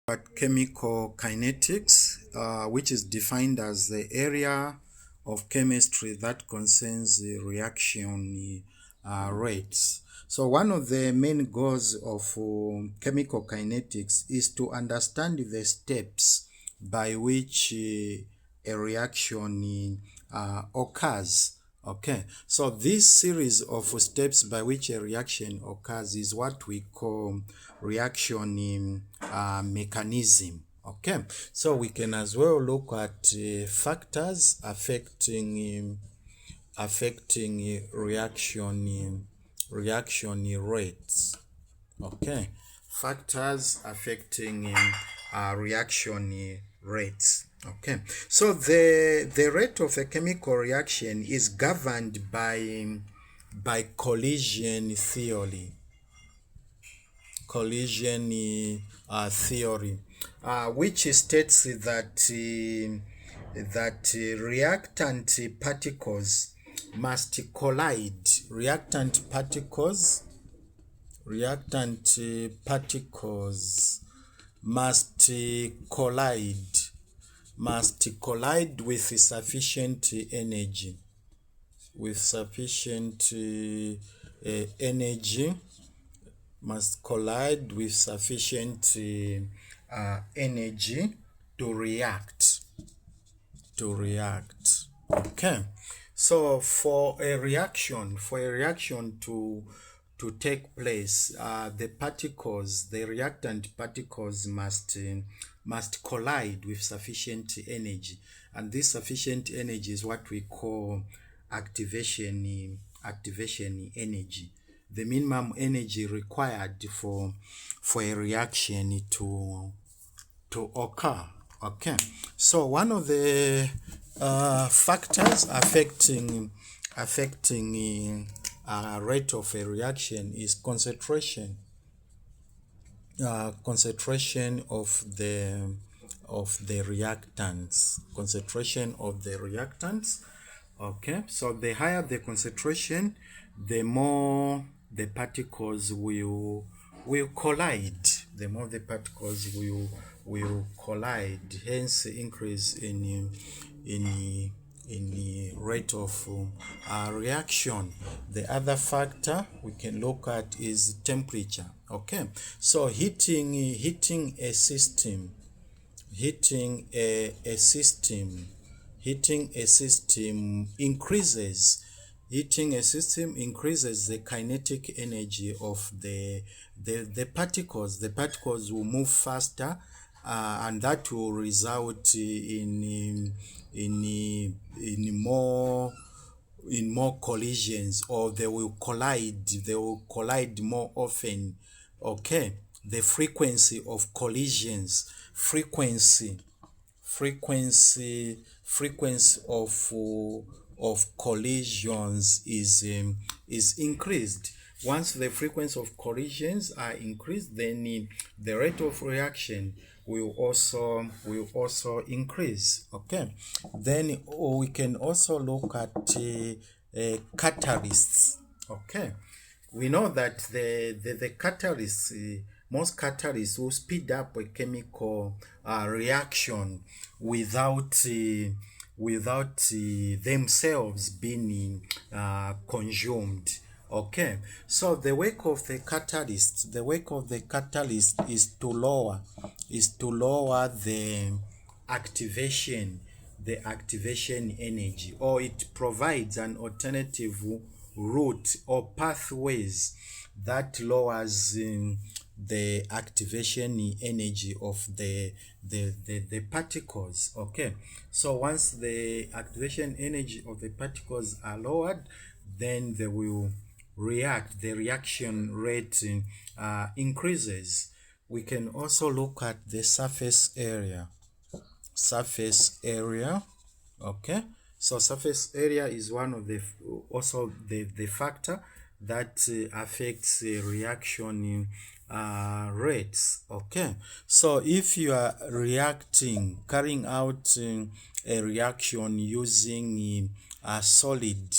At chemical kinetics, which is defined as the area of chemistry that concerns the reaction rates. So one of the main goals of chemical kinetics is to understand the steps by which a reaction occurs. Okay, so this series of steps by which a reaction occurs is what we call reaction mechanism. Okay, so we can as well look at factors affecting reaction rates. Okay, factors affecting reaction rates. Okay, so the rate of a chemical reaction is governed by collision theory. Which states that reactant particles must collide. Reactant particles must collide with sufficient energy. Must collide with sufficient energy to react. Okay, so for a reaction to take place, the reactant particles must collide with sufficient energy, and this sufficient energy is what we call activation energy, the minimum energy required for a reaction to occur. Okay, so one of the factors affecting rate of a reaction is concentration of the reactants. Okay, so the higher the concentration, the more the particles will collide. Hence increase in the rate of reaction. The other factor we can look at is temperature. Okay, so heating a system increases the kinetic energy of the particles. The particles will move faster, and that will result in more collisions, or they will collide more often. Okay, the frequency of collisions, frequency of collisions is increased. Once the frequency of collisions are increased, then the rate of reaction will also increase. Okay, then we can also look at catalysts. Okay, we know that the catalysts, most catalysts will speed up a chemical reaction without themselves being consumed. Okay, so the work of the catalyst is to lower the activation energy, or it provides an alternative route or pathways that lowers the activation energy of the particles. Okay, so once the activation energy of the particles are lowered, then they will react. The reaction rate increases. We can also look at the surface area. Okay, so surface area is one of the factor that affects reaction rates. Okay, so if you are carrying out a reaction using solid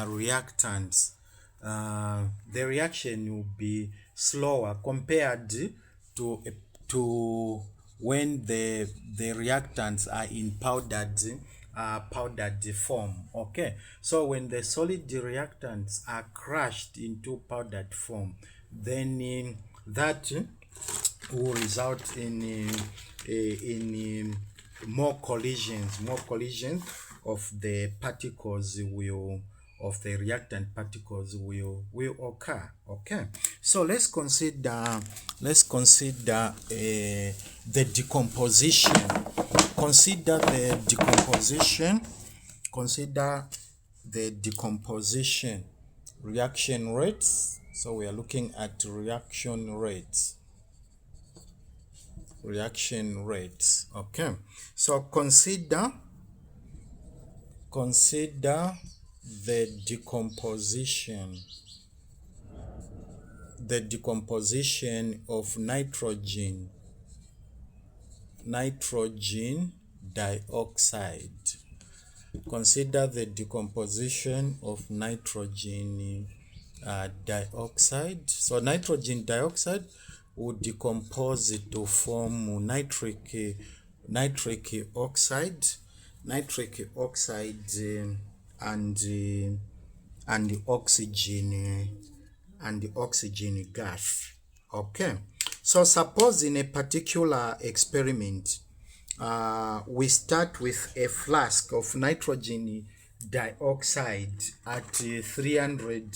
reactants, the reaction will be slower compared to to when the reactants are in powdered form. Okay, so when the solid reactants are crushed into powdered form, then that will result in more collisions of the particles will of the reactant particles will occur. Okay, so let's consider the decomposition. Consider the decomposition reaction rates. So we are looking at reaction rates. Okay, so consider the decomposition of nitrogen dioxide. Consider the decomposition of nitrogen dioxide. So nitrogen dioxide would decompose to form nitric oxide, and oxygen gas. Okay, so suppose in a particular experiment we start with a flask of nitrogen dioxide at 300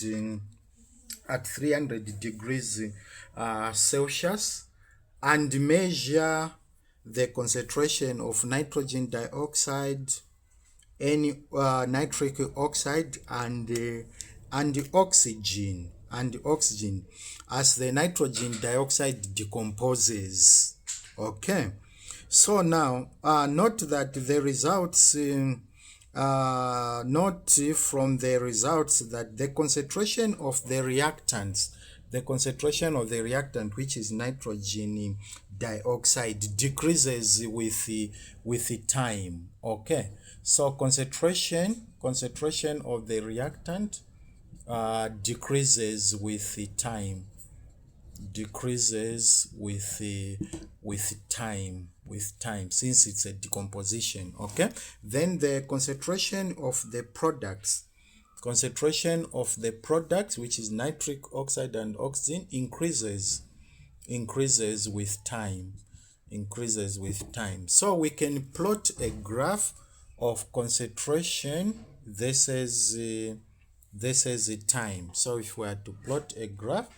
degrees Celsius, and measure the concentration of nitrogen dioxide, any nitric oxide, and oxygen as the nitrogen dioxide decomposes. Okay, so now note that the results note from the results that the concentration of the reactant, which is nitrogen dioxide, decreases with time. Okay, so concentration of the reactant decreases with time, since it's a decomposition. Okay, then the concentration of the products, which is nitric oxide and oxygen, increases with time. So we can plot a graph of concentration. This is the time. So if we are to plot a graph,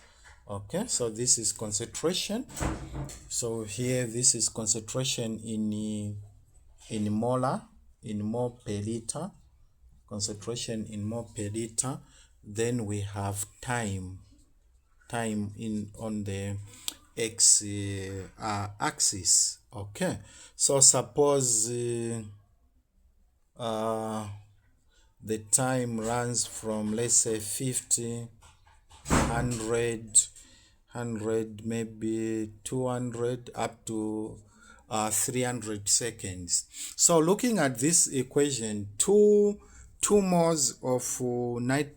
okay, so this is concentration. So here this is concentration in mole per liter, concentration in mole per liter. Then we have time on the x axis. Okay, so suppose the time runs from, let's say, 50, 100, maybe 200, up to 300 seconds. So looking at this equation, 2 moles of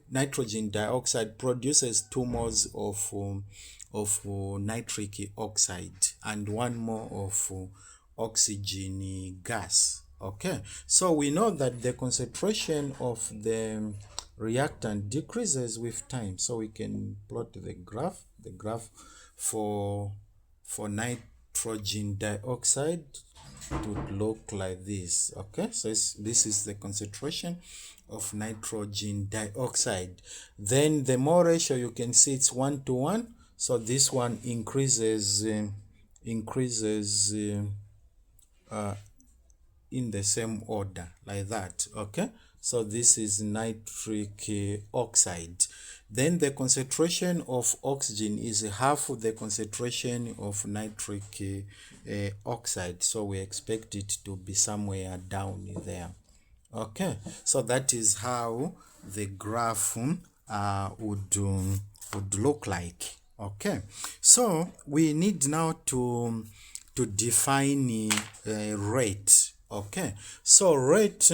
nitrogen dioxide produces 2 moles of nitric oxide and 1 mole of oxygen gas. Okay, so we know that the concentration of the reactant decreases with time. So we can plot the graph for nitrogen dioxide would look like this. Okay, so this is the concentration of nitrogen dioxide. Then the mole ratio, you can see it's 1:1. So this one increases in the same order, like that. Okay, so this is nitric oxide. Then the concentration of oxygen is half of the concentration of nitric oxide, so we expect it to be somewhere down there. Okay, so that is how the graph would look like. Okay, so we need now to define rate. Okay, so rate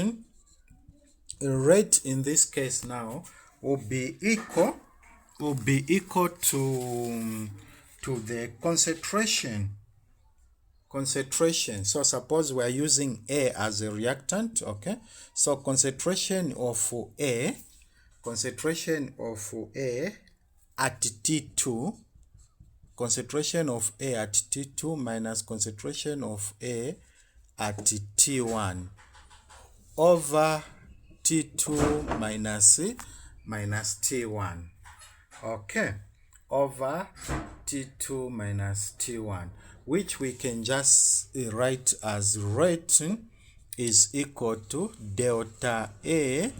in this case now will be equal to to the concentration. So suppose we are using A as a reactant, okay? So concentration of A at T2, concentration of A at T2 minus concentration of A at T1 over T2 minus T1, okay, over T2 minus T1, which we can just write as rate is equal to delta A,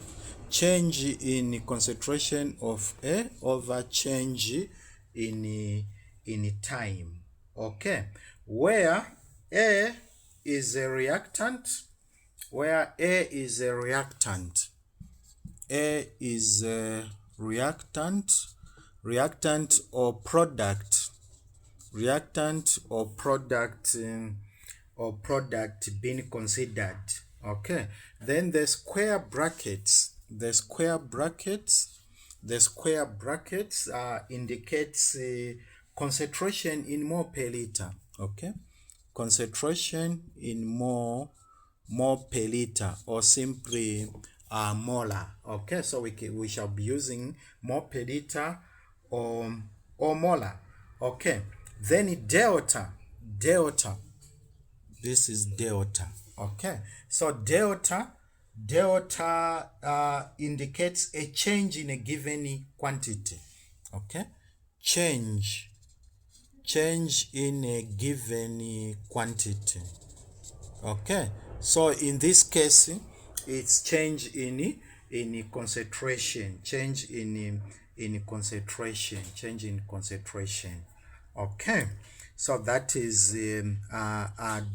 change in concentration of A over change in time, okay, where A is a reactant, A is a reactant or product, being considered, okay. Then the square brackets indicates concentration in mole per liter, okay, concentration in mole per liter, or simply molar, okay. So we shall be using mole per liter or molar, okay. Then delta, this is delta, okay. So delta indicates a change in a given quantity, okay, change in a given quantity, okay. So in this case it's change in concentration, change in concentration, okay. So that is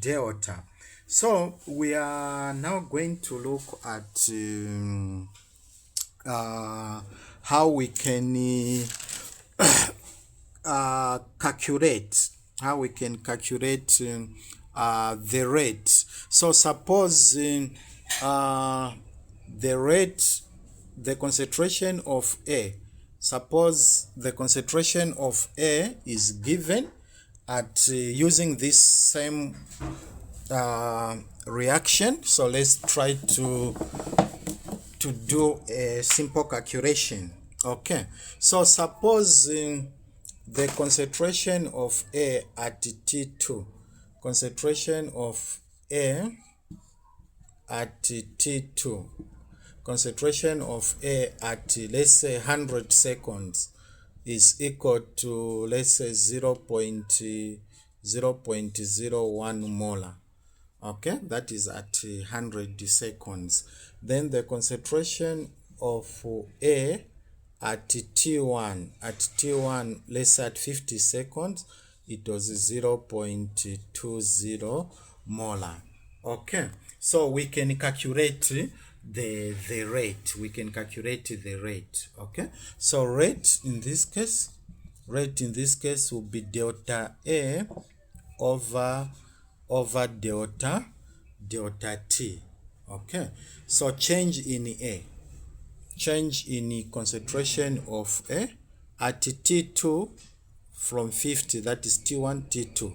delta. So we are now going to look at how we can calculate the rate. So suppose the concentration of A, suppose the concentration of A is given at using this same reaction. So let's try to do a simple calculation, okay. So suppose the concentration of A at T2, concentration of A at T2, concentration of A at, let's say, 100 seconds is equal to, let's say, 0.01 molar, okay. That is at 100 seconds. Then the concentration of A at T1, let's say at 50 seconds, it was 0.20 molar, okay. So we can calculate the rate, okay. So rate in this case will be delta A over delta T, okay. So change in concentration of A at T2 from 50, that is T1, T2,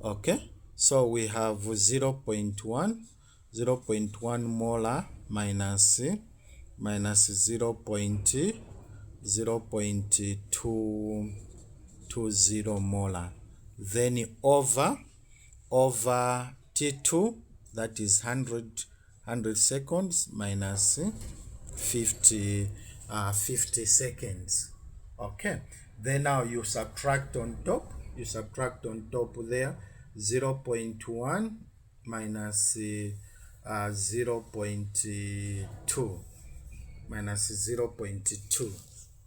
okay. So we have 0.1 molar minus 0.220 molar, then over T2, that is 100 seconds minus 50 seconds, okay. Then now you subtract on top there, 0.1 minus 0.2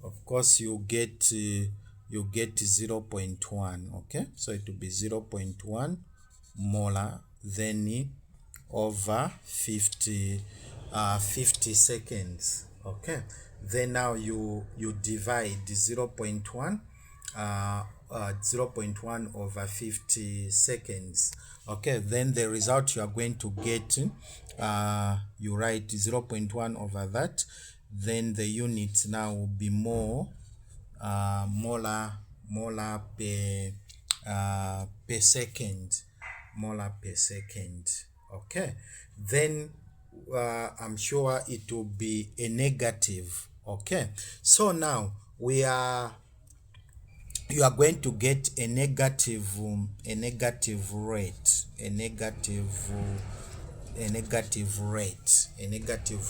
of course you get 0.1, okay. So it will be 0.1 molar, then over 50 seconds, okay. Then now you divide 0.1 over 50 seconds, okay. Then the result you are going to get, you write 0.1 over that, then the units now will be molar per per second, molar per second. Okay, then I'm sure it will be a negative. Okay, so now you are going to get a negative rate, a negative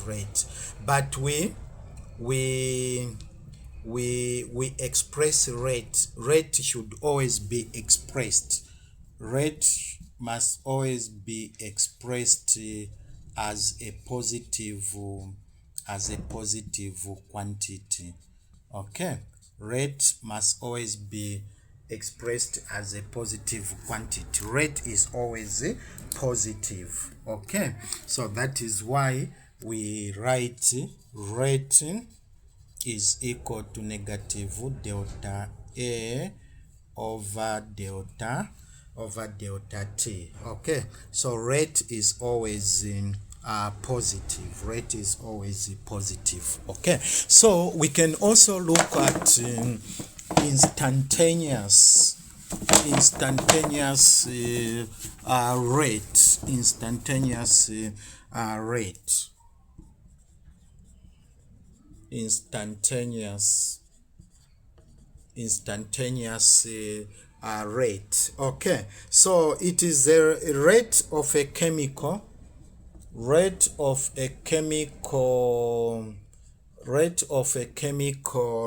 rate, but we we express rate should always be expressed. Rate must always be expressed as a positive quantity. Okay, rate must always be expressed as a positive quantity. Rate is always positive. Okay, so that is why we write rate is equal to negative delta A over delta t. Okay, so rate is always positive. Rate is always positive. Okay, so we can also look at instantaneous rate. Instantaneous rate. Okay, so it is the rate of a chemical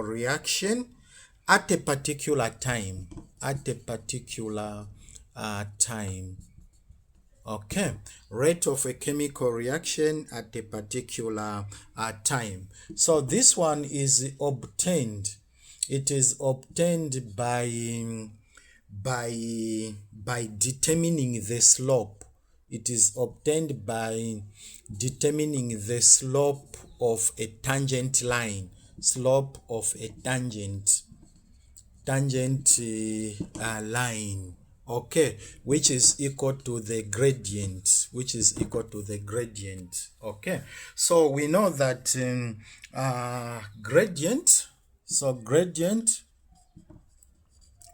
reaction at a particular time. Okay, rate of a chemical reaction at a particular time. So this one is obtained. It is obtained by determining the slope. It is obtained by determining the slope of a tangent line. Slope of a tangent line. Okay, which is equal to the gradient. Okay, so we know that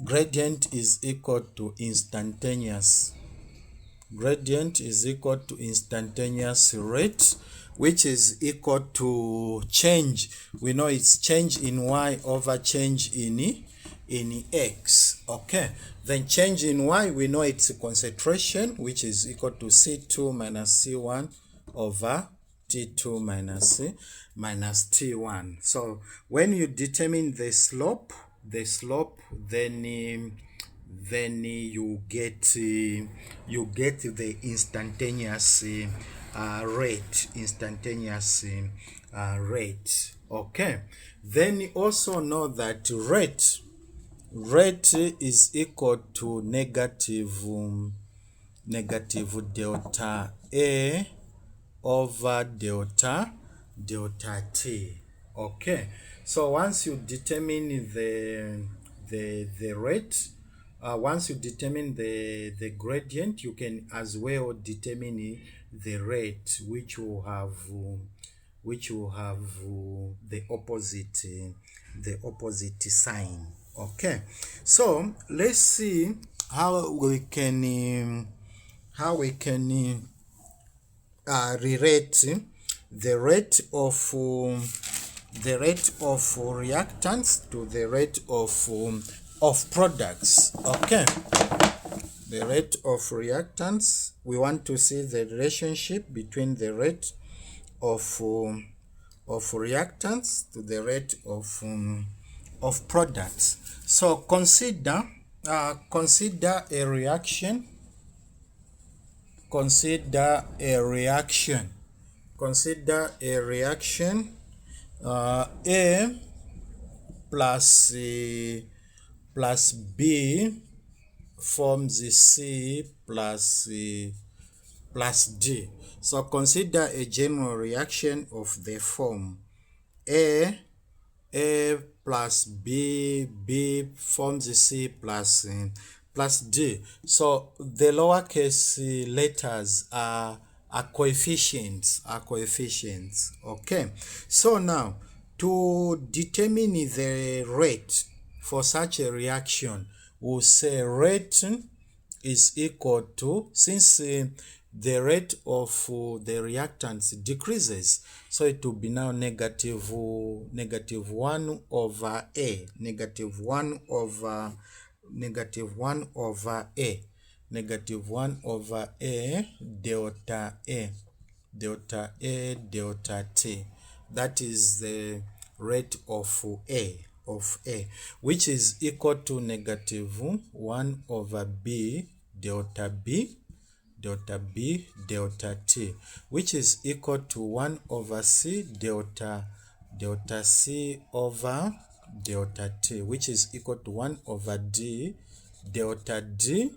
gradient is equal to instantaneous. Gradient is equal to instantaneous rate, which is equal to change. We know it's change in y over change in x. Okay, then change in y, we know it's a concentration, which is equal to C2 minus C1 over T2 minus T1. So when you determine the slope, then you get the instantaneous rate. Okay, then you also know that rate is equal to negative delta A over delta t. Okay, so once you determine the rate, once you determine the gradient, you can as well determine the rate, which will have the opposite sign. Okay, so let's see how we can relate the rate of reactants to the rate of products. Okay, the rate of reactants, we want to see the relationship between the rate of reactants to the rate of products. So consider a reaction. Consider a reaction A plus B forms C plus D. So consider a general reaction of the form A plus B forms C plus D. So the lowercase letters are coefficients. Okay, so now to determine the rate for such a reaction, we'll say rate is equal to, since the rate of the reactants decreases, so it will be now negative 1 over A, negative 1 over A, negative 1 over A delta A, delta T. That is the rate of A, which is equal to negative 1 over B delta delta T, which is equal to 1 over C delta C over delta T, which is equal to 1 over D delta D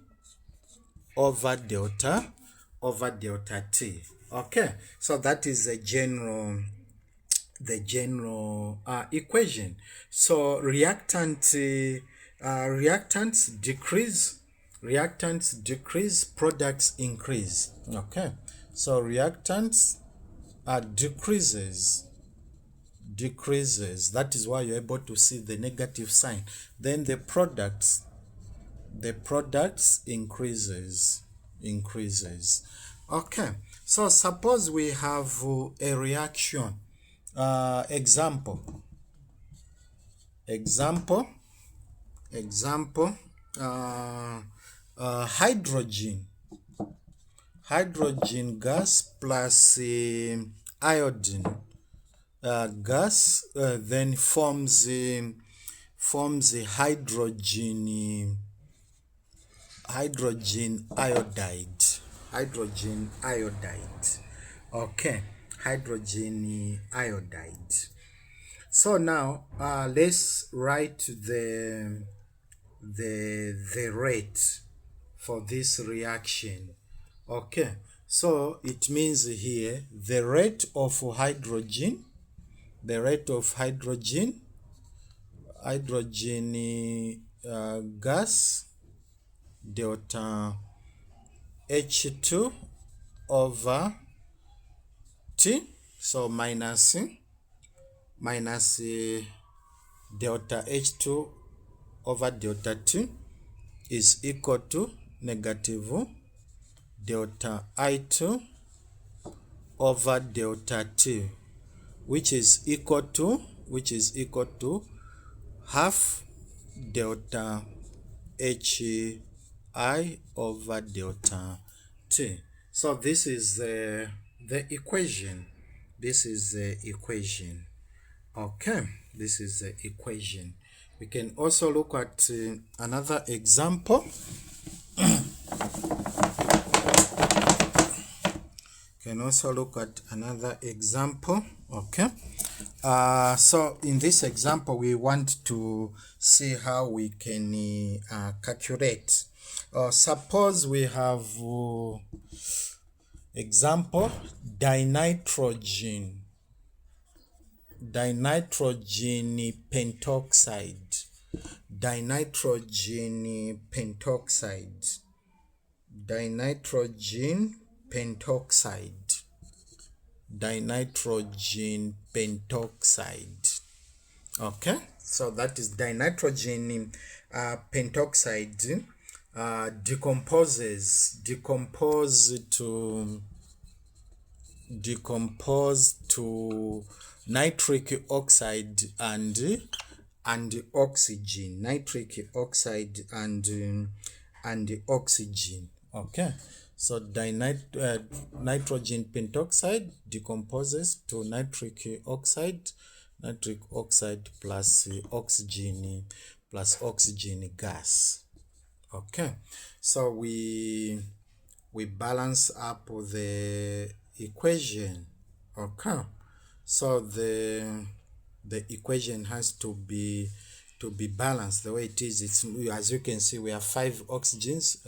over delta T. Okay, so that is the general equation. So reactants decrease, products increase. Okay, so reactants decreases. That is why you're able to see the negative sign. Then the products increases. Okay, so suppose we have a reaction. Example, hydrogen gas plus iodine gas then forms a hydrogen iodide. Okay, hydrogen iodide. So now let's write the rate for this reaction. Okay, so it means here the rate of hydrogen gas delta H2 over T, so minus delta H2 over delta T is equal to negative delta I2 over delta T, which is equal to half delta HI over delta T. So this is the equation. Okay, this is the equation. We can also look at another example. Okay, so in this example we want to see how we can calculate. Suppose we have example dinitrogen pentoxide, dinitrogen pentoxide. Okay, so that is dinitrogen pentoxide decompose to nitric oxide and oxygen, Okay, so nitrogen pentoxide decomposes to nitric oxide plus oxygen gas. Okay, so we balance up the equation. Okay, so the equation has to be balanced the way it is. It's, as you can see, we have 5 oxygens,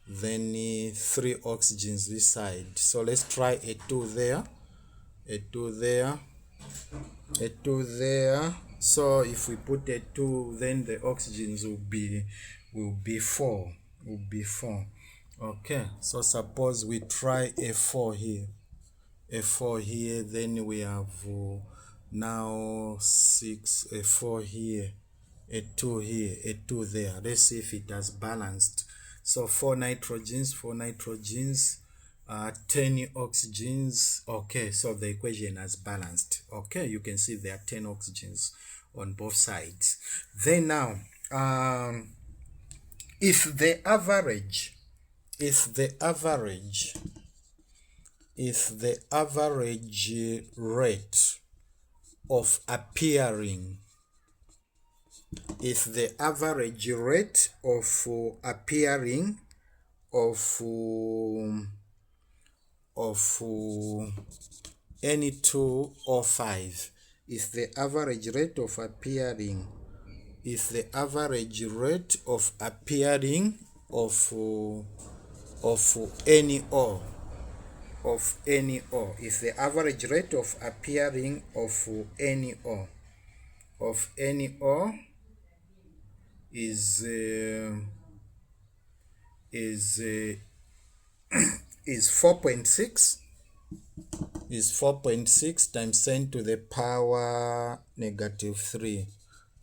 then 3 oxygens this side. So let's try a 2 there, a 2 there. So if we put a 2, then the oxygens will be 4. Okay, so suppose we try a 4 here, then we have now 6, a 4 here, a 2 here, a 2 there. Let's see if it has balanced. So 4 nitrogens, 10 oxygens. Okay, so the equation has balanced. Okay, you can see there are 10 oxygens on both sides. Then now, if the average rate of appearing of N2O5, if the average rate of appearing of NO, if the average rate of appearing of NO is 4.6, is 4.6 times 10 to the power negative 3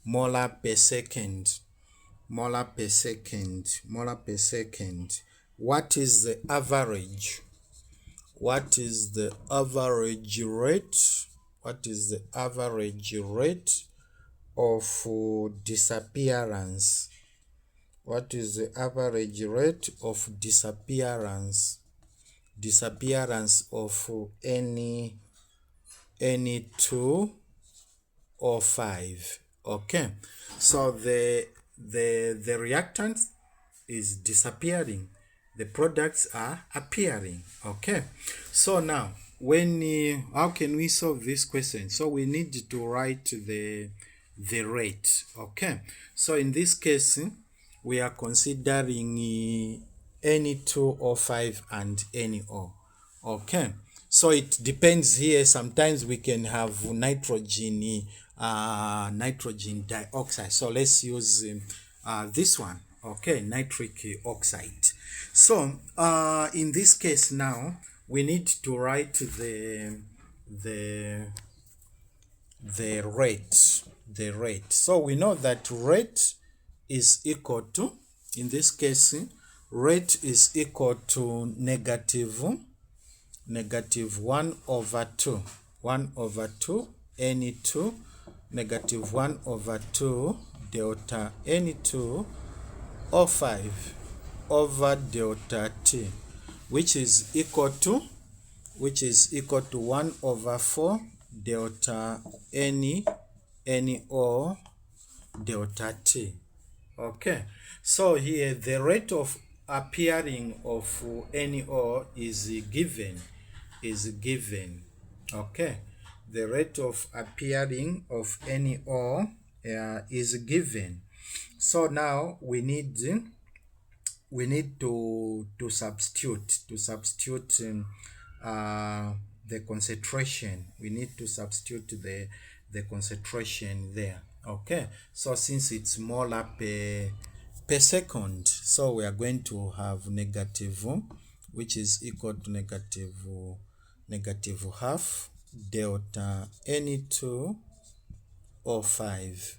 molar per second. What is the average? What is the average rate of disappearance? What is the average rate of disappearance of any 2O5? Okay, so the reactant is disappearing, the products are appearing. Okay, so now how can we solve this question? So we need to write the rate. Okay, so in this case we are considering N2O5 and NO. Okay, so it depends here. Sometimes we can have nitrogen dioxide. So let's use this one. Okay, nitric oxide. So in this case now we need to write the rate. So we know that rate is equal to, in this case, rate is equal to negative 1 over 2 N2, negative 1 over 2 delta N2 O5 over delta T, which is equal to 1 over 4 delta NO delta T. Okay, so here the rate of appearing of NO is given. Okay, the rate of appearing of NO is given. So now we need to substitute the concentration. We need to substitute the concentration there. Okay, so since it's molar per second, so we are going to have negative, which is equal to negative half delta N2O5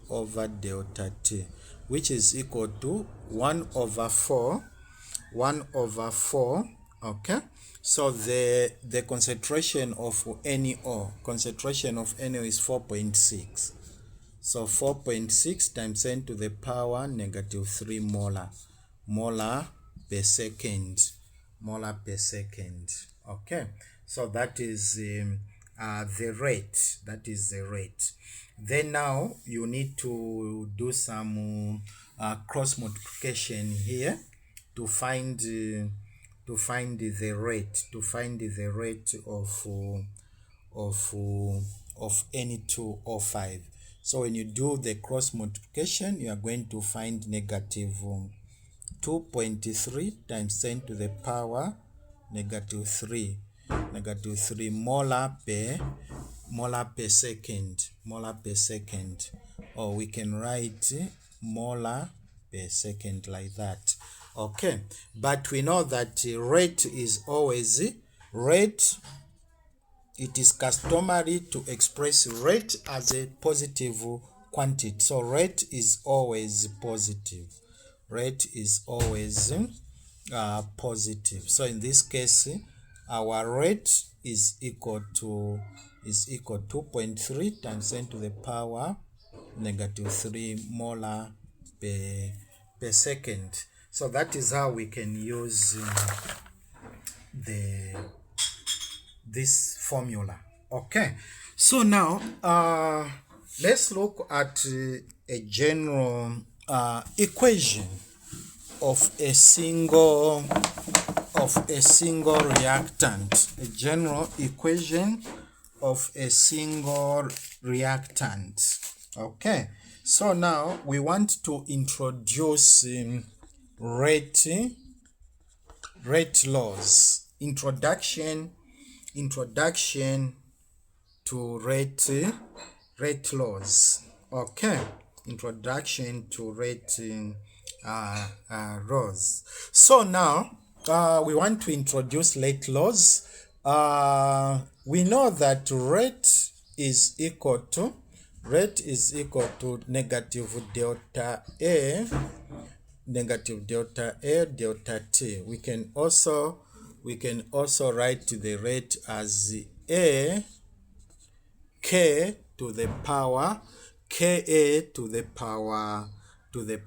over delta T, which is equal to 1 over 4. Okay, so the concentration of NO is 4.6. So 4.6 times 10 to the power negative 3 molar per second. Okay, so that is the rate. Then now you need to do some cross multiplication here to find the rate of N2O5. So when you do the cross multiplication, you are going to find negative 2.3 times 10 to the power negative 3 molar per second, or we can write molar per second like that. Okay, but we know that rate is always it is customary to express rate as a positive quantity. So rate is always positive. Rate is always positive. So in this case, our rate is equal to 2.3 times 10 to the power negative 3 molar per second. So that is how we can use this formula. Okay, so now let's look at a general equation of a single reactant. A general equation of a single reactant. Okay, so now we want to introduce rate laws. Introduction to rate laws. Okay, introduction to rate laws. So now we want to introduce rate laws. We know that rate is equal to negative delta A delta T. We can also write the rate as A K to the power Ka to the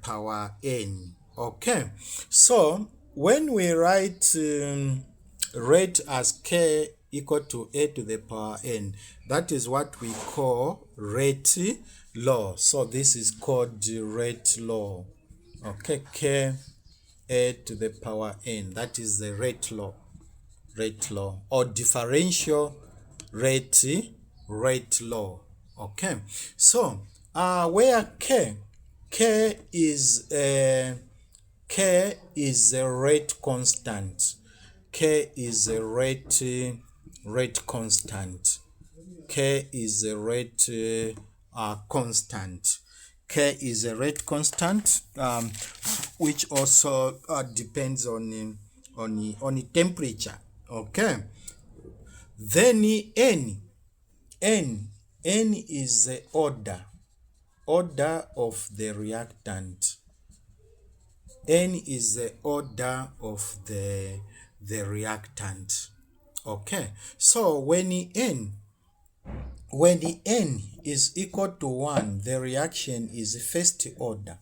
power N. Okay, so when we write rate as K equal to A to the power N, that is what we call rate law. So this is called the rate law. Okay, K A to the power N, that is the rate law, or differential rate law. Okay, so where K is a rate constant. K is a rate constant. K is a rate constant. K is a rate constant, which also depends on the temperature. Okay. Then N is the order of the reactant. N is the order of the reactant. Okay, so when the N is equal to 1, the reaction is first order.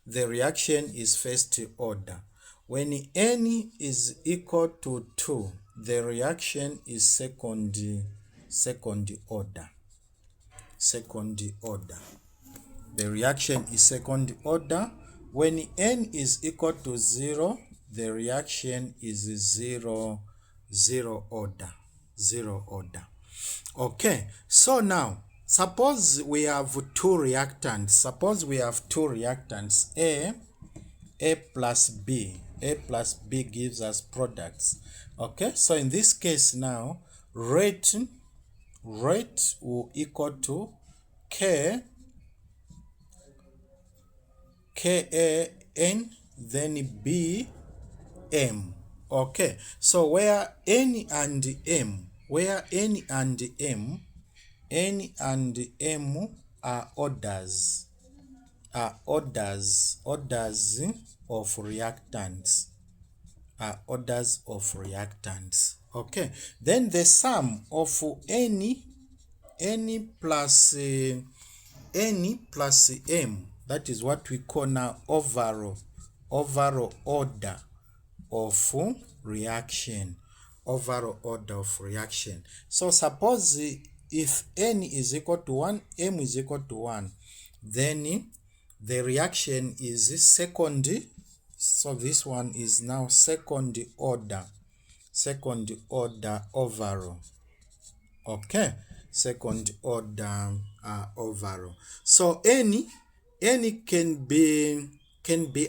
The reaction is first order. When N is equal to 2, the reaction is second order. The reaction is second order. When N is equal to 0, the reaction is zero order. Okay, so now suppose we have two reactants. A plus B. A plus B gives us products. Okay, so in this case now, rate will equal to K A N, then B M. Okay, so where N and M are orders of reactants. Okay, then the sum of N plus M, that is what we call now overall order of reaction. So suppose if N is equal to 1, M is equal to 1, then the reaction is second. So this one is now second order overall. Okay, second order overall. So N can be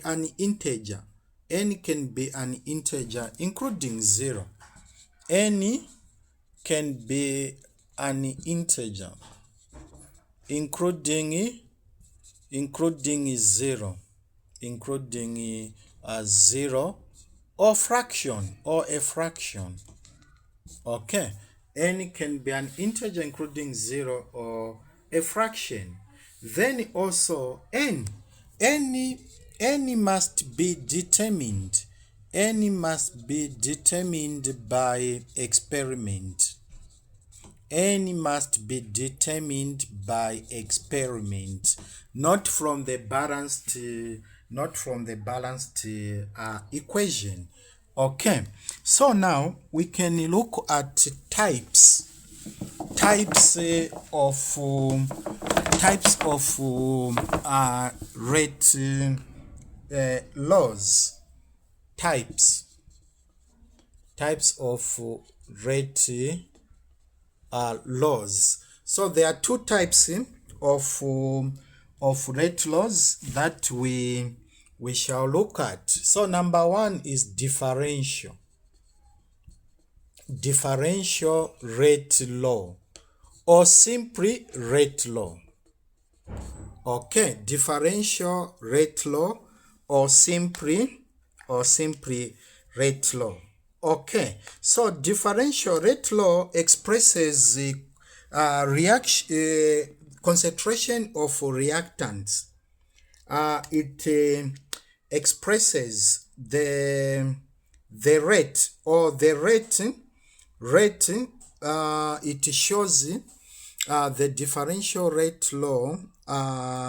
an integer. N can be an integer including 0. N can be an integer including 0, or fraction or a fraction. Okay, n can be an integer including 0 or a fraction. Then also n must be determined. N must be determined by experiment. N must be determined by experiment, not from the balanced, equation. Okay, so now we can look at types of rate laws. Types of rate laws. So there are two types of rate laws that we shall look at. So number one is differential rate law, or simply rate law. Okay, differential rate law or simply rate law. Okay, so differential rate law expresses the concentration of reactants. It expresses the rate, or the rate. It shows the differential rate law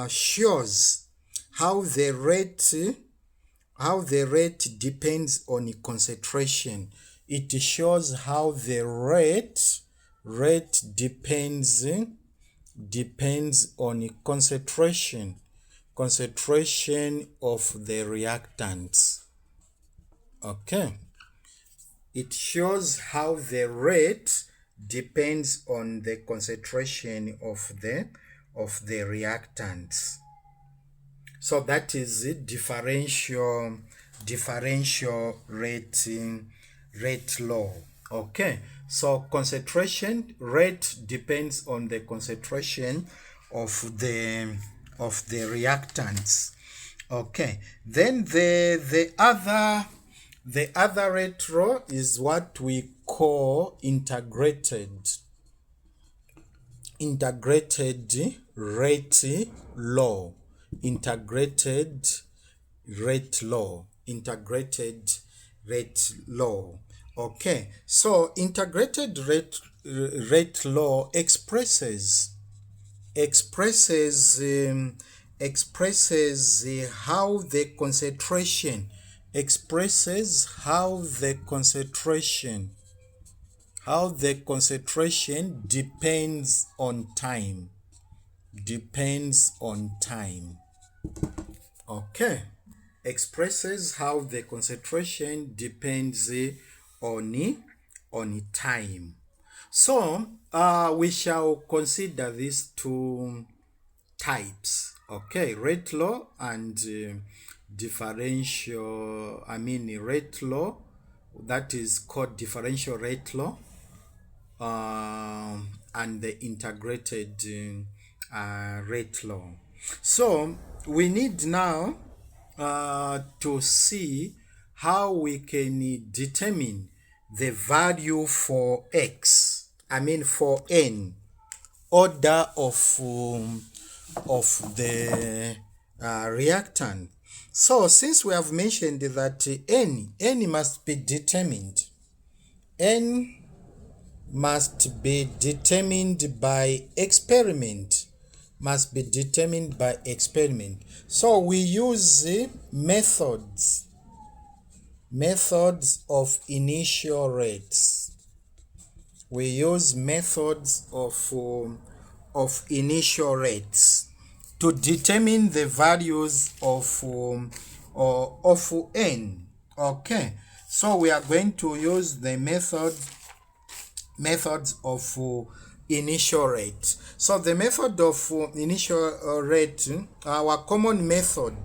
shows how the rate depends on concentration. It shows how the rate depends on concentration of the reactants. Okay, it shows how the rate depends on the concentration of the reactants. So that is the differential rate law. Okay, so concentration rate depends on the concentration of the reactants. Okay, then the other rate law is what we call integrated rate law. Integrated rate law. Okay, so integrated rate law expresses how the concentration depends on time. Okay, expresses how the concentration depends on time. So we shall consider these two types. Okay, rate law and rate law, that is called differential rate law, and the integrated rate law. So we need now to see how we can determine the value for x, for n, order of the reactant. So since we have mentioned that n must be determined, n must be determined by experiment. So we use methods of initial rates. We use methods of initial rates to determine the values of n. Okay, so we are going to use the methods of initial rate. So the method of initial rate, our common method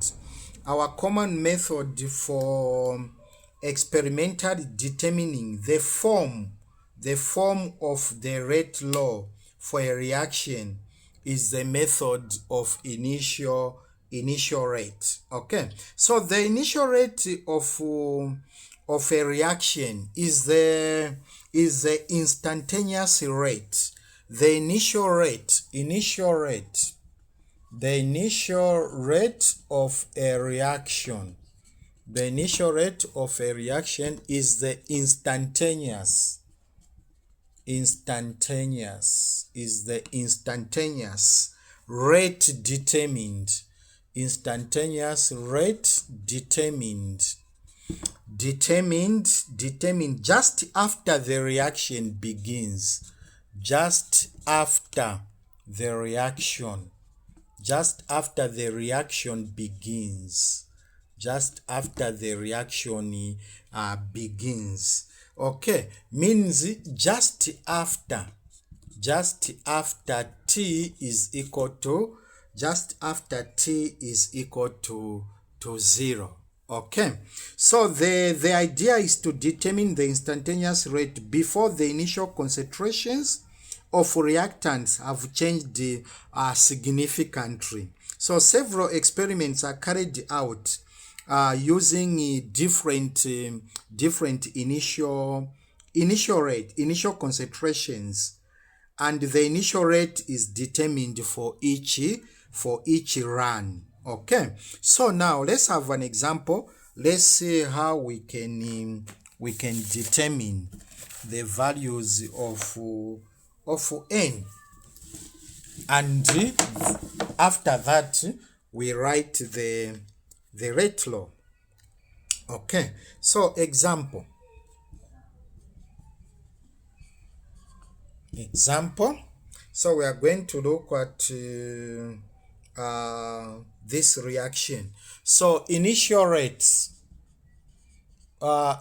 for experimentally determining the form of the rate law for a reaction is the method of initial rate. Okay, so the initial rate of a reaction is the instantaneous rate, the initial rate of a reaction. The initial rate of a reaction is the instantaneous rate determined. Instantaneous rate determined just after the reaction begins. Just after the reaction begins. Okay, means just after t is equal to 0. Okay, so the idea is to determine the instantaneous rate before the initial concentrations of reactants have changed significantly. So several experiments are carried out using different initial concentrations, and the initial rate is determined for each run. Okay, so now let's have an example. Let's see how we can determine the values of n, and after that we write the rate law. Okay, so example. So we are going to look at this reaction. So initial rates from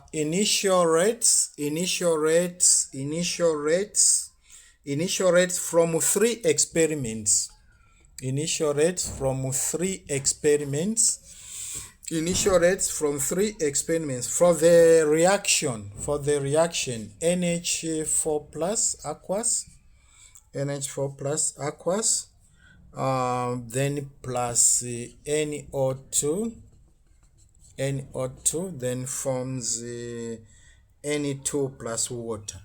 3 experiments. Initial rates from 3 experiments for the reaction NH4 plus aqueous, then plus NO2, then forms Ne2 plus water.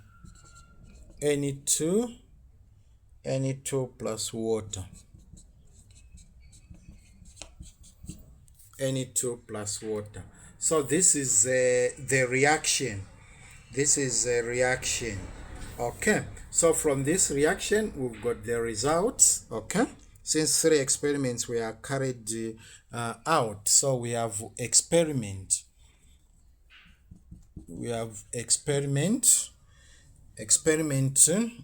Ne2 plus water. So this is the reaction. Okay, so from this reaction we've got the results. Okay, since 3 experiments were carried out, so we have experiment,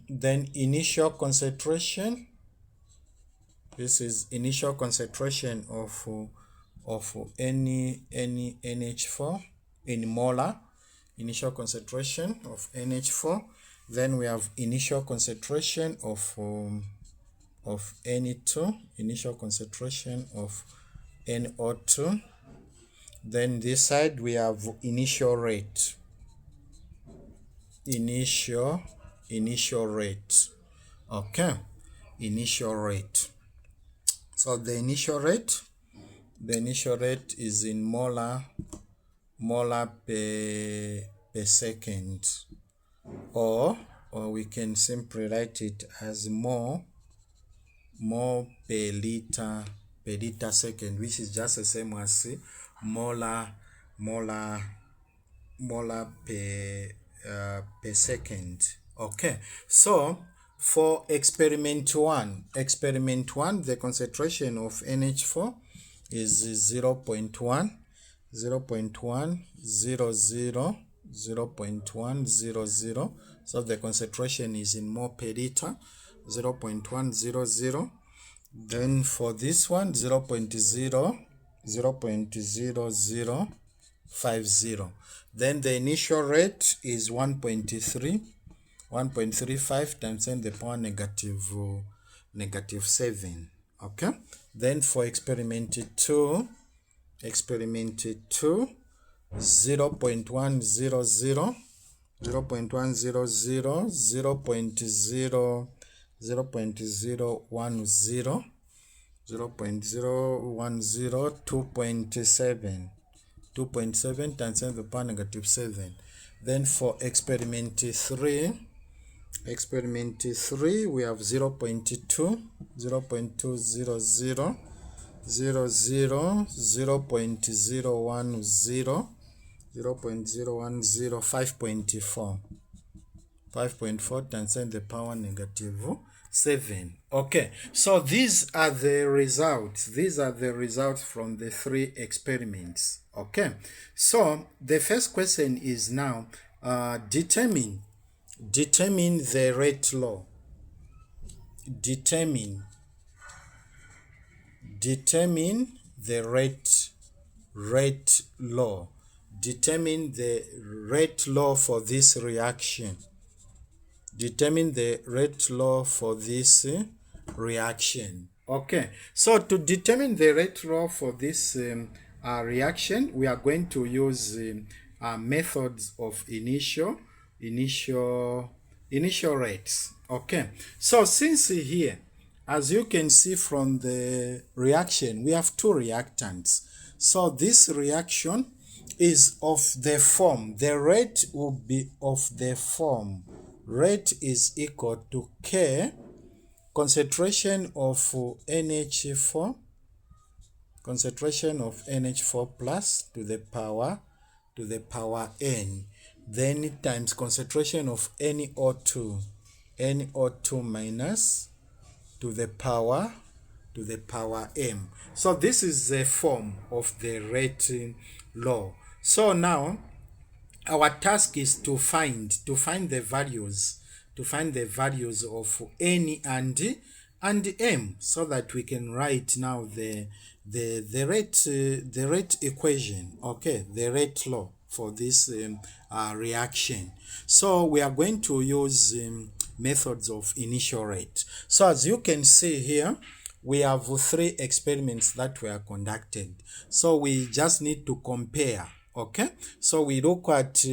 then initial concentration. This is initial concentration of any NH4 in molar. Initial concentration of NH4. Then we have initial concentration of Ne2, initial concentration of NO2. Then this side we have initial rate. Okay, initial rate. So the initial rate is in molar per second, or we can simply write it as mole per liter second, which is just the same as molar per second. Okay, so for experiment 1, the concentration of NH4 is 0.100, 0.100. So the concentration is in mole per liter, 0.100. Then for this one, 0.0050. Then the initial rate is 1.35 times 10 to the power negative 7. Okay, then for experiment 2, 0.100, 0.100, 2.7. 2.7 times 10 to the power negative 7. Then for experiment 3, we have 0 0.2, 0 0.200, 0 0 0 0.010, 0 0.010, 5.4. 5.4 times 10 to the power negative 7. Okay, so these are the results. These are the results from the 3 experiments. Okay, so the first question is now determine the rate law. Determine the rate law. Determine the rate law for this reaction. Determine the rate law for this reaction. Okay, so to determine the rate law for this reaction, we are going to use methods of initial rates. Okay, so since here, as you can see from the reaction, we have 2 reactants. So this reaction is of the form, the rate will be of the form, rate is equal to K, concentration of NH4, plus to the power N, then times concentration of NO2 minus to the power M. So this is the form of the rate law. So now our task is to find the values of N and M, so that we can write now the rate equation. Okay, the rate law for this reaction. So we are going to use methods of initial rate. So as you can see here, we have 3 experiments that were conducted. So we just need to compare. Okay, so we look at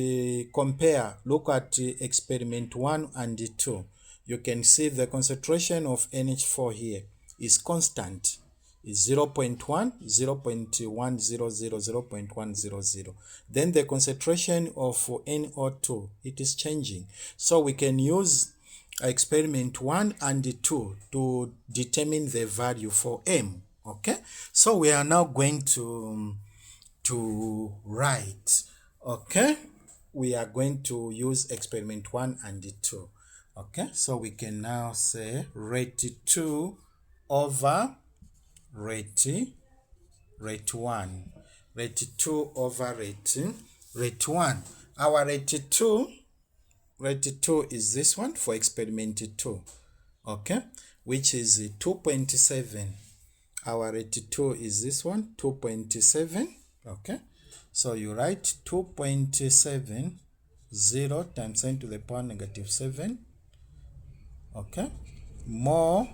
experiment 1 and 2. You can see the concentration of NH4 here is constant, is 0.1, 0.100, 0.100. Then the concentration of NO2, it is changing. So we can use experiment 1 and 2 to determine the value for M. Okay, so we are now going to write. Okay, we are going to use experiment 1 and 2. Okay, so we can now say rate 2 over rate 1. Rate 2 over rate 1. Our rate 2 is this one for experiment 2. Okay, which is 2.7. Our rate 2 is this one, 2.7. Okay, so you write 2.7, 0 times 10 to the power negative 7. Okay, more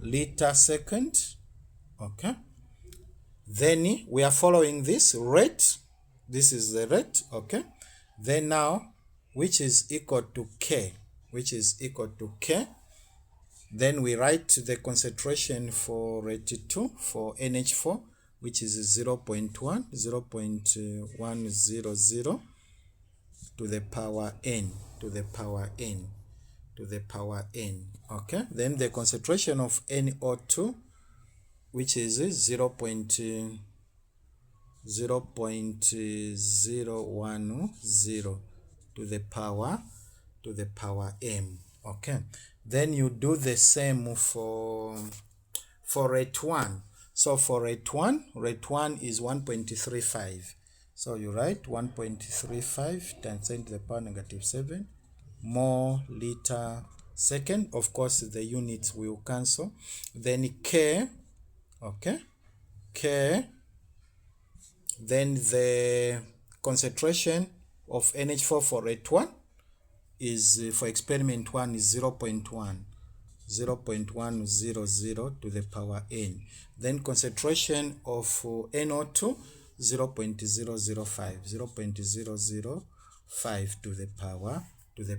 liter second. Okay, then we are following this rate. This is the rate. Okay, then now, which is equal to K, then we write the concentration for rate 2 for NH4, which is 0.1, 0.100 to the power N, Okay, then the concentration of NO2, which is 0.010 to the power M. Okay, then you do the same for rate 1. So for rate 1 is 1.35. So you write 1.35 times 10 to the power negative 7 more liter second. Of course, the units will cancel. Then K, okay, K, then the concentration of NH4 for rate 1 is, for experiment 1, is 0.1, 0.100 to the power N. Then concentration of NO2, 0.005, 0.005 to the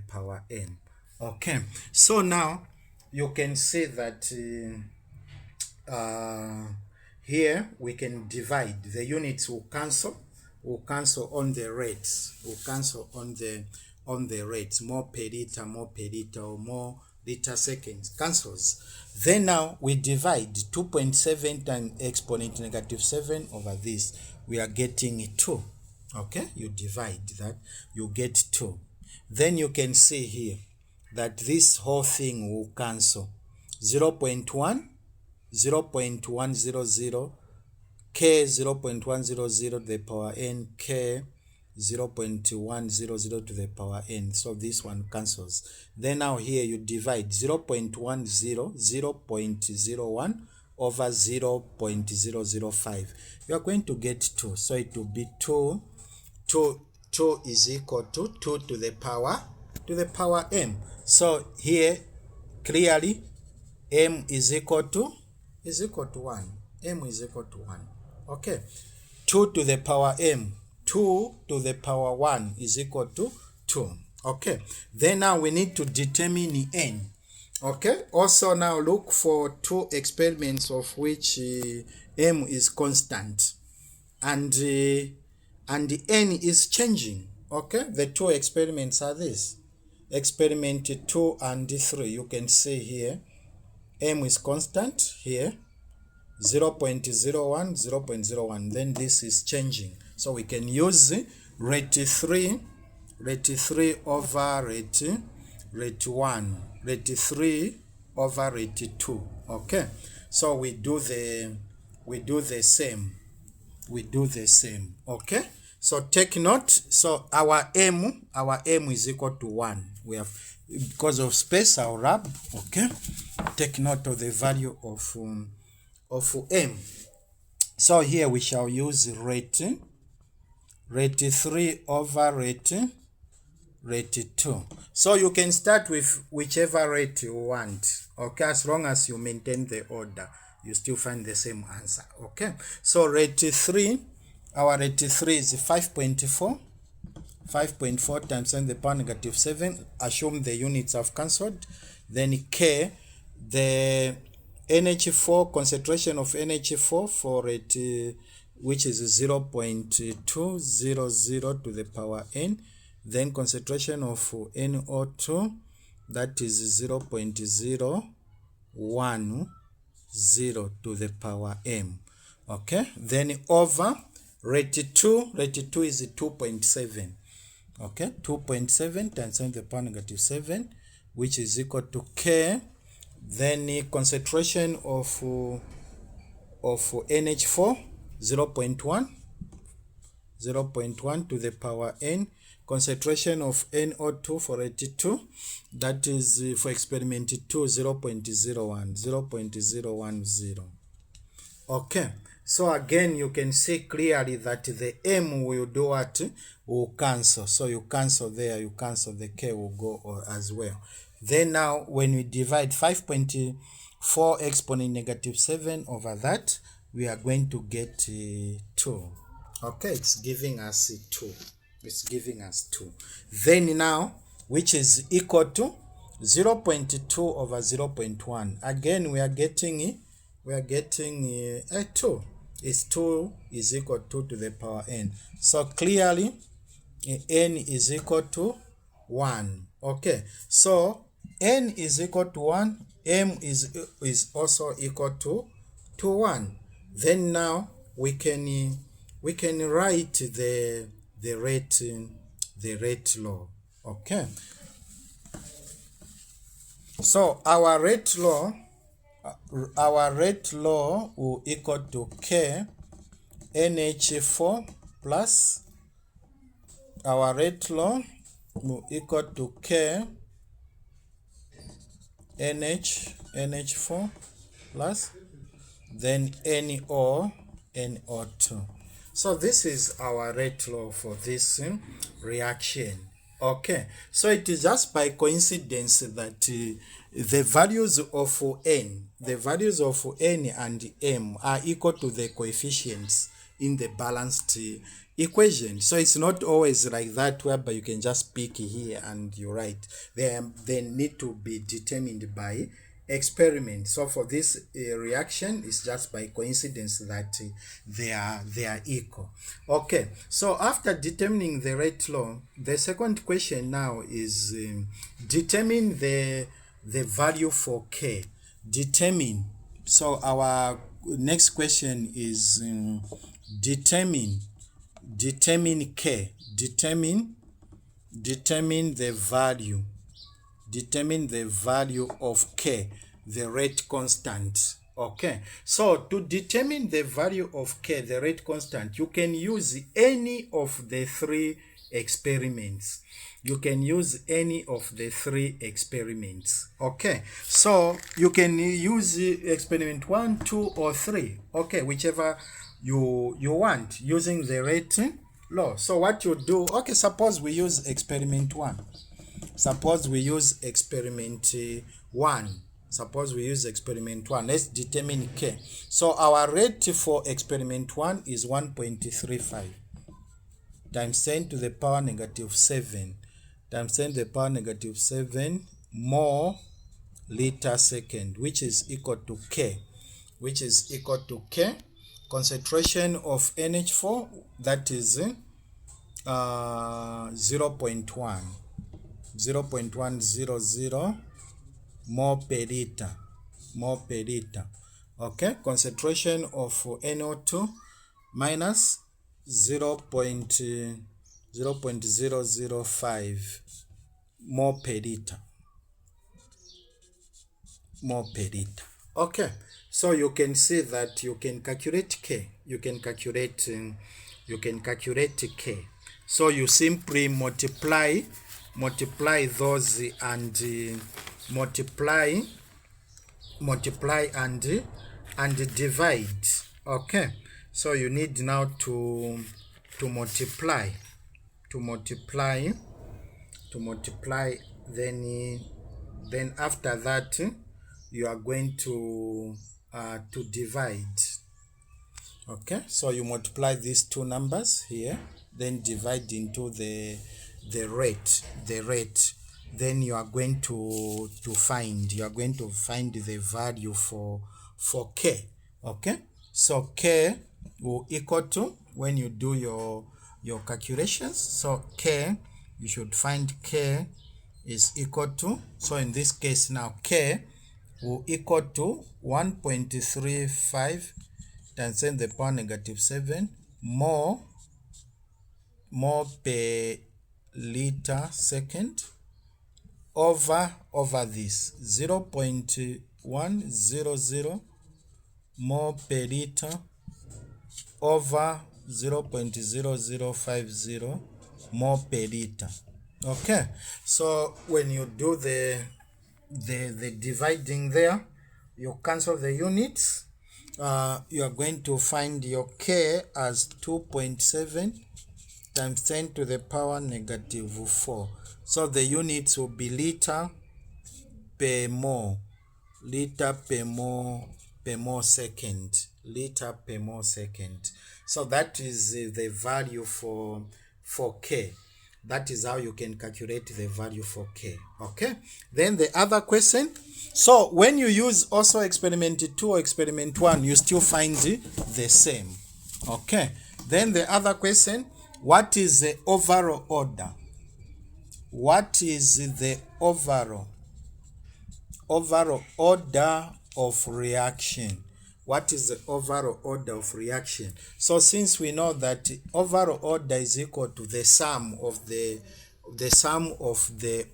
power N. Okay, so now you can see that here we can divide. The units will cancel. will cancel on the rates, will cancel on the rates, more per liter, or more liter seconds, cancels. Then now we divide 2.7 times exponent -7 over this, we are getting 2. Okay, you divide that, you get 2. Then you can see here that this whole thing will cancel. 0.1, 0.100, k 0.100 to the power n, k 0.100 to the power n. So this one cancels. Then now here you divide 0.10, 0.01 over 0.005. You are going to get 2. So it will be 2 is equal to 2 to the power m. So here clearly m is equal to 1. M is equal to 1. Okay. 2 to the power m. 2 to the power 1 is equal to 2. Okay. Then now we need to determine n. Okay. Also now look for 2 experiments of which m is constant and n is changing. Okay. The 2 experiments are this. Experiment 2 and 3. You can see here m is constant here, 0.01, 0.01. Then this is changing. So we can use rate 3 over rate 1, rate 3 over rate 2. Okay. So we do the same. Okay. So take note. So our m is equal to 1. We have, because of space, I'll rub. Okay. Take note of the value of m. So here we shall use rate 3 over rate 2. So you can start with whichever rate you want. Okay, as long as you maintain the order, you still find the same answer. Okay. So rate 3, our rate 3 is 5.4. 5.4 times 10 to the power -7. Assume the units have cancelled. Then k, the NH4, concentration of NH4 for it, which is 0.200 to the power n. Then concentration of NO2, that is 0.010 to the power m. Okay. Then over rate 2 is 2.7. Okay, 2.7 times 10 to the power -7, which is equal to k. Then the concentration of NH4, 0.1 to the power n. Concentration of NO2 for 82, that is for experiment 2, 0.10. Okay. So again, you can see clearly that the m will do what? Will cancel. So you cancel there, you cancel, the k will go as well. Then now, when we divide 5.4 exponent -7 over that, we are going to get 2. Okay, it's giving us 2. It's giving us 2. Then now, which is equal to 0.2 over 0.1. Again, we are getting a 2. Is 2 is equal to the power n. So clearly n is equal to 1. Okay. So n is equal to 1. M is also equal to 1. Then now we can write the rate law. Okay. So our rate law will equal to k NH4 plus, our rate law will equal to k NH4 plus then NO2. So this is our rate law for this reaction. Okay, so it is just by coincidence that the values of n and m are equal to the coefficients in the balanced equation. So it's not always like that whereby you can just pick here and you write. They need to be determined by experiment. So for this reaction, it's just by coincidence that they are equal. Okay, so after determining the rate law, the second question now is determine the value for K. Determine. So our next question is determine K. Determine the value. Determine the value of K, the rate constant. Okay, so to determine the value of K, the rate constant, you can use any of the three experiments. You can use any of the three experiments. Okay, so you can use experiment 1, 2, or 3. Okay, whichever you want, using the rate law. So what you do, okay, suppose we use experiment 1. Suppose we use experiment 1. Suppose we use experiment 1. Let's determine K. So our rate for experiment 1 is 1.35 times 10 to the power negative 7 times 10 to the power negative 7 more liter second, which is equal to K. Concentration of NH4, that is 0.100 more per liter. Okay, concentration of NO2 minus 0.005 more per liter. Okay, so you can see that you can calculate K. You can calculate K. So you simply multiply those and multiply and divide. Okay, so you need now to multiply, then after that you are going to divide. Okay, so you multiply these two numbers here, then divide into the rate. Then you are going to find the value for K. Okay, so K will equal to, when you do your calculations, so K, you should find K is equal to, so in this case now K will equal to 1.35 times 10 to the power negative 7 more per liter second over this 0.100 more per liter over 0.0050 more per liter. Okay, so when you do the dividing there, you cancel the units. You are going to find your K as 2.7 times 10 to the power negative 4. So the units will be liter per mole second. So that is the value for K. That is how you can calculate the value for K. Okay, then the other question, so when you use also experiment 2 or experiment 1, you still find the same. Okay, then the other question, what is the overall order? What is the overall order of reaction? What is the overall order of reaction? So since we know that overall order is equal to the sum of the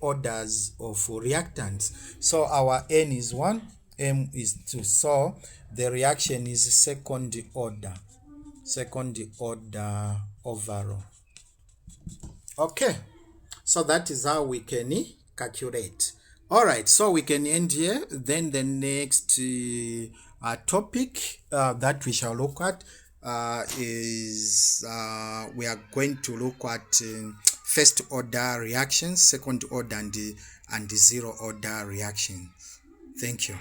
orders of reactants, so our N is 1, M is 2, so the reaction is second order overall. Okay, so that is how we can calculate. All right, so we can end here. Then the next topic that we shall look at is we are going to look at first order reactions, second order and zero order reactions. Thank you.